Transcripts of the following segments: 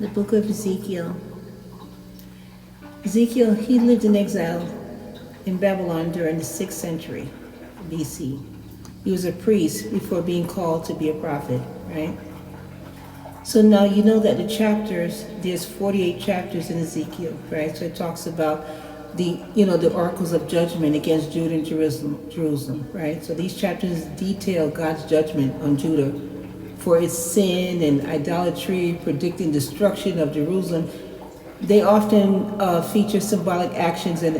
The book of Ezekiel. Ezekiel, he lived in exile in Babylon during the 6th century BC. He was a priest before being called to be a prophet, right? So now you know that the chapters, there's 48 chapters in Ezekiel, right? So it talks about the oracles of judgment against Judah and Jerusalem, right? So these chapters detail God's judgment on Judah for its sin and idolatry, predicting destruction of Jerusalem. They often feature symbolic actions and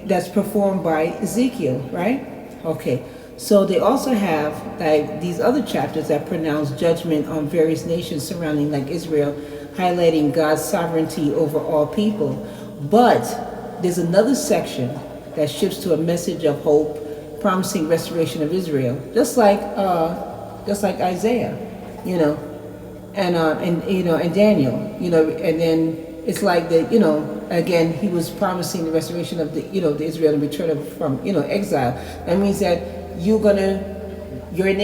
that's performed by Ezekiel, right? Okay. So they also have like these other chapters that pronounce judgment on various nations surrounding like Israel, highlighting God's sovereignty over all people. But there's another section that shifts to a message of hope, promising restoration of Israel, just like Isaiah, and Daniel, and then it's like again, he was promising the restoration of the Israel and return from exile. That means that you're in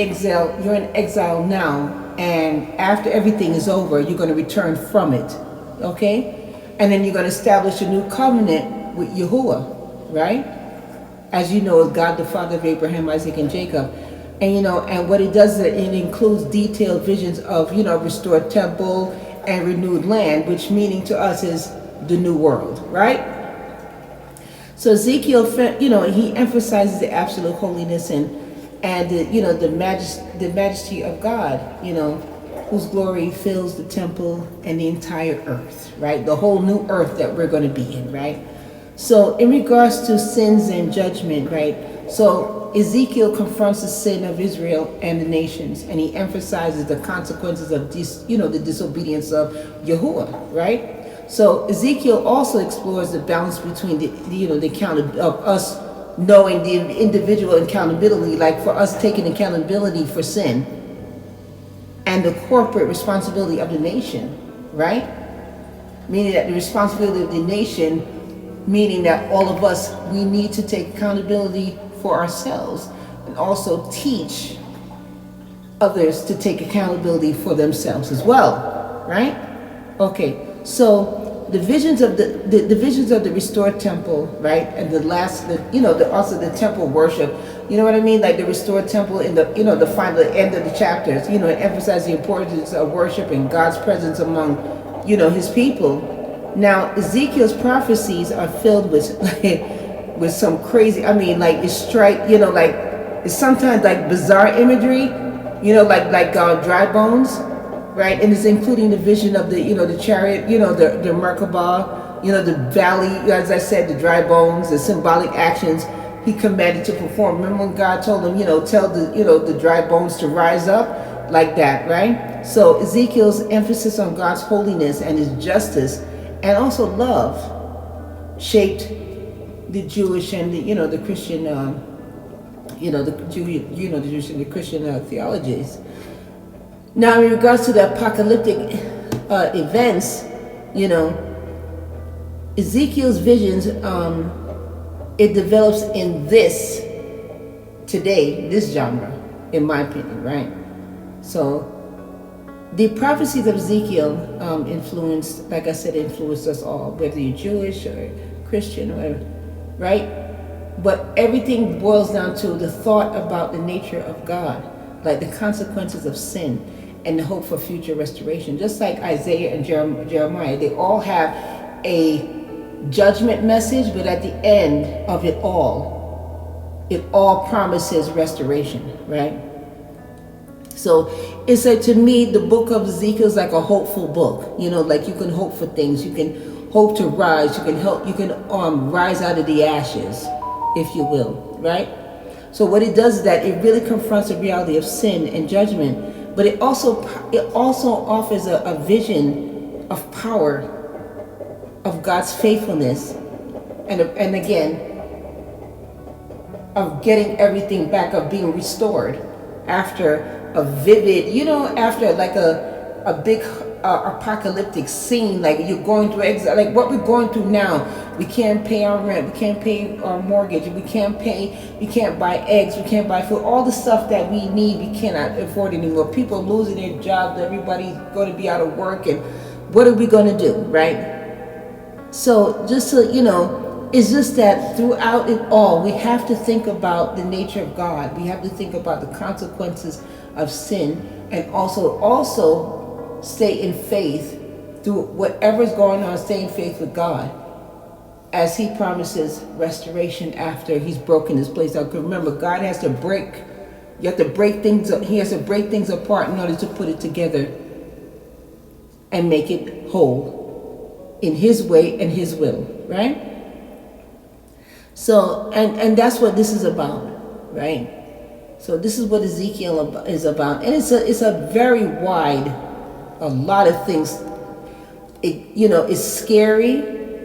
exile now, and after everything is over, you're gonna return from it, okay? And then you're gonna establish a new covenant with Yahuwah, right? As you know, God the Father of Abraham, Isaac, and Jacob. And what it does is it includes detailed visions of restored temple and renewed land, which meaning to us is the new world, right? So Ezekiel, he emphasizes the absolute holiness and the majesty of God, whose glory fills the temple and the entire earth, right? The whole new earth that we're going to be in, right? So in regards to sins and judgment, right? So Ezekiel confronts the sin of Israel and the nations, and he emphasizes the consequences of the disobedience of Yahuwah, right? So Ezekiel also explores the balance between the account of us knowing the individual accountability, like for us taking accountability for sin, and the corporate responsibility of the nation, right? Meaning that the responsibility of the nation, meaning that all of us, we need to take accountability for ourselves and also teach others to take accountability for themselves as well, right? Okay, so the visions of the visions of the restored temple, right, and also the temple worship. You know what I mean? Like the restored temple in the final end of the chapters. It emphasizes the importance of worship and God's presence among His people. Now Ezekiel's prophecies are filled with some crazy. I mean, like it's it's sometimes like bizarre imagery. Like dry bones. Right, and it's including the vision of the chariot, the Merkabah, the valley, as I said, the dry bones, the symbolic actions he commanded to perform. Remember when God told him, tell the dry bones to rise up, like that, right? So Ezekiel's emphasis on God's holiness and His justice, and also love, shaped the Jewish and the Christian, the Jewish and the Christian theologies. Now, in regards to the apocalyptic events, Ezekiel's visions, it develops in this genre, in my opinion, right? So, the prophecies of Ezekiel influenced us all, whether you're Jewish or Christian or whatever, right? But everything boils down to the thought about the nature of God, like the consequences of sin and the hope for future restoration. Just like Isaiah and Jeremiah, they all have a judgment message, but at the end of it all promises restoration, right? So it's like, to me, the book of Ezekiel is like a hopeful book. Like you can hope for things, you can hope to rise, you can rise out of the ashes, if you will, right? So what it does is that it really confronts the reality of sin and judgment, but it also offers a vision of power, of God's faithfulness, and again, of getting everything back, of being restored after a vivid, after like a big apocalyptic scene, like you're going through exile, like what we're going through now. We can't pay our rent, we can't pay our mortgage, we can't buy eggs, we can't buy food, all the stuff that we need we cannot afford anymore. People are losing their jobs, everybody's going to be out of work, and what are we going to do, right? So just so you know, it's just that throughout it all, we have to think about the nature of God. We have to think about the consequences of sin, and also stay in faith through whatever's going on. Stay in faith with God, as He promises restoration after He's broken this place out. Because remember, God has to break. You have to break things up. He has to break things apart in order to put it together and make it whole in His way and His will, right? So, and that's what this is about, right? So this is what Ezekiel is about, and it's a very wide, a lot of things. It's scary,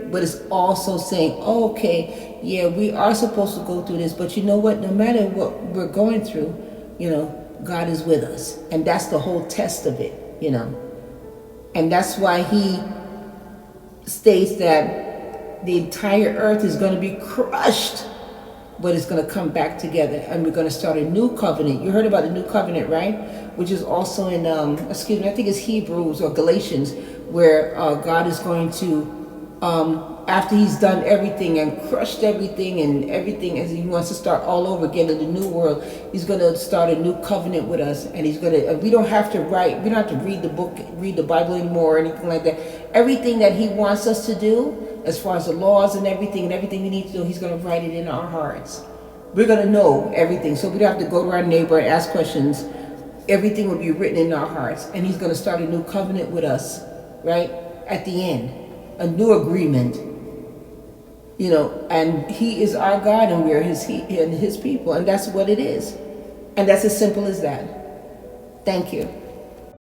but it's also saying, oh, okay, yeah, we are supposed to go through this, but you know what? No matter what we're going through, God is with us, and that's the whole test of it, and that's why He states that the entire earth is going to be crushed, but it's going to come back together, and we're going to start a new covenant. You heard about the new covenant, right? Which is also in, I think it's Hebrews or Galatians, where God is going to, after He's done everything and crushed everything and everything, as He wants to start all over again in the new world, He's going to start a new covenant with us, and He's going to, we don't have to read the Bible anymore or anything like that. Everything that He wants us to do, as far as the laws and everything we need to do, He's going to write it in our hearts. We're going to know everything, so we don't have to go to our neighbor and ask questions. Everything will be written in our hearts, and He's going to start a new covenant with us, right? At the end, a new agreement, and He is our God, and we're His people, and that's what it is, and that's as simple as that. Thank you.